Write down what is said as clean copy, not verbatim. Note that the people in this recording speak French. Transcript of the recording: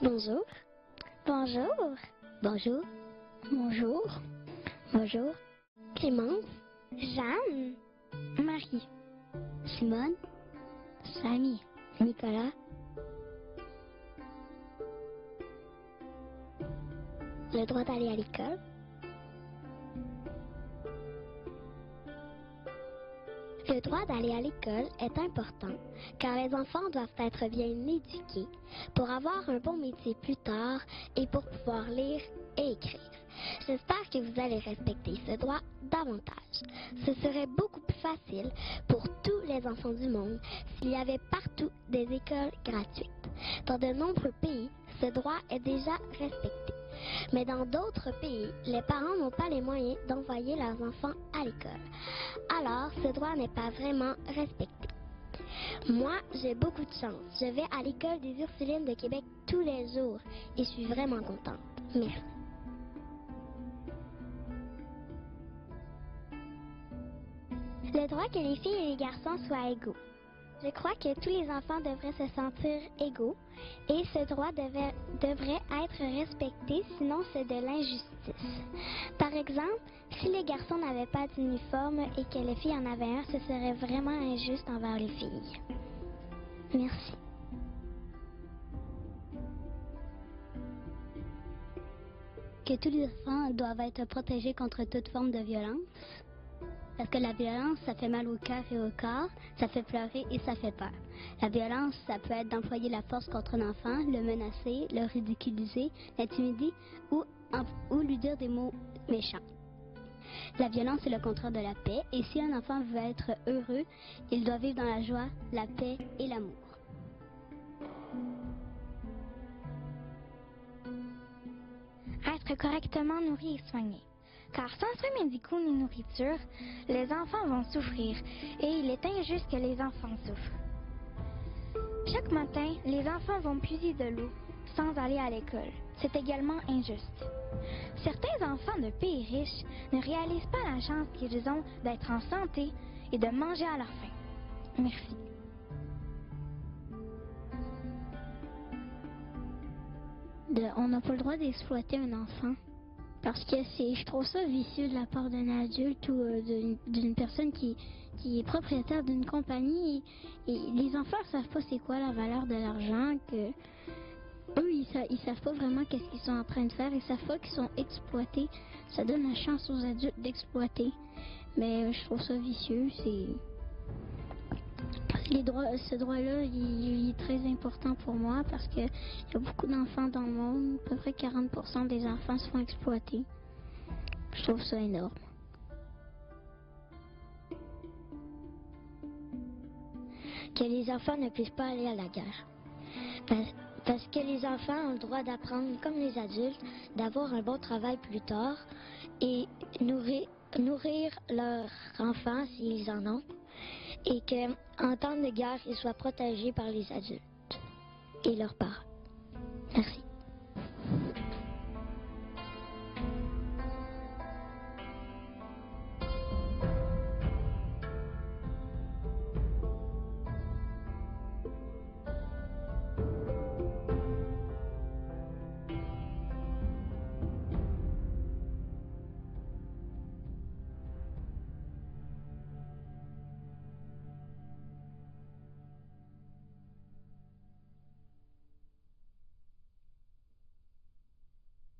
Bonjour. Bonjour. Bonjour. Bonjour. Bonjour. Clémence. Jeanne. Marie. Simone. Samy. Nicolas. Le droit d'aller à l'école. Le droit d'aller à l'école est important car les enfants doivent être bien éduqués pour avoir un bon métier plus tard et pour pouvoir lire et écrire. J'espère que vous allez respecter ce droit davantage. Ce serait beaucoup plus facile pour tous les enfants du monde s'il y avait partout des écoles gratuites. Dans de nombreux pays, ce droit est déjà respecté. Mais dans d'autres pays, les parents n'ont pas les moyens d'envoyer leurs enfants à l'école. Alors, ce droit n'est pas vraiment respecté. Moi, j'ai beaucoup de chance. Je vais à l'école des Ursulines de Québec tous les jours et je suis vraiment contente. Merci. Le droit que les filles et les garçons soient égaux. Je crois que tous les enfants devraient se sentir égaux et ce droit devrait être respecté, sinon c'est de l'injustice. Par exemple, si les garçons n'avaient pas d'uniforme et que les filles en avaient un, ce serait vraiment injuste envers les filles. Merci. Que tous les enfants doivent être protégés contre toute forme de violence. Parce que la violence, ça fait mal au cœur et au corps, ça fait pleurer et ça fait peur. La violence, ça peut être d'employer la force contre un enfant, le menacer, le ridiculiser, l'intimider ou lui dire des mots méchants. La violence est le contraire de la paix et si un enfant veut être heureux, il doit vivre dans la joie, la paix et l'amour. Être correctement nourri et soigné. Car sans soins médicaux ni nourriture, les enfants vont souffrir et il est injuste que les enfants souffrent. Chaque matin, les enfants vont puiser de l'eau sans aller à l'école. C'est également injuste. Certains enfants de pays riches ne réalisent pas la chance qu'ils ont d'être en santé et de manger à leur faim. Merci. On n'a pas le droit d'exploiter un enfant. Parce que je trouve ça vicieux de la part d'un adulte ou d'une personne qui est propriétaire d'une compagnie et les enfants ne savent pas c'est quoi la valeur de l'argent, que eux ils savent pas vraiment qu'est-ce qu'ils sont en train de faire, ils savent pas qu'ils sont exploités. Ça donne la chance aux adultes d'exploiter. Mais je trouve ça vicieux, ce droit-là, il est très important pour moi parce qu'il y a beaucoup d'enfants dans le monde, à peu près 40% des enfants se font exploiter. Je trouve ça énorme. Que les enfants ne puissent pas aller à la guerre. Parce que les enfants ont le droit d'apprendre, comme les adultes, d'avoir un bon travail plus tard et nourrir leurs enfants s'ils en ont. Et qu'en temps de guerre, ils soient protégés par les adultes et leurs parents. Merci.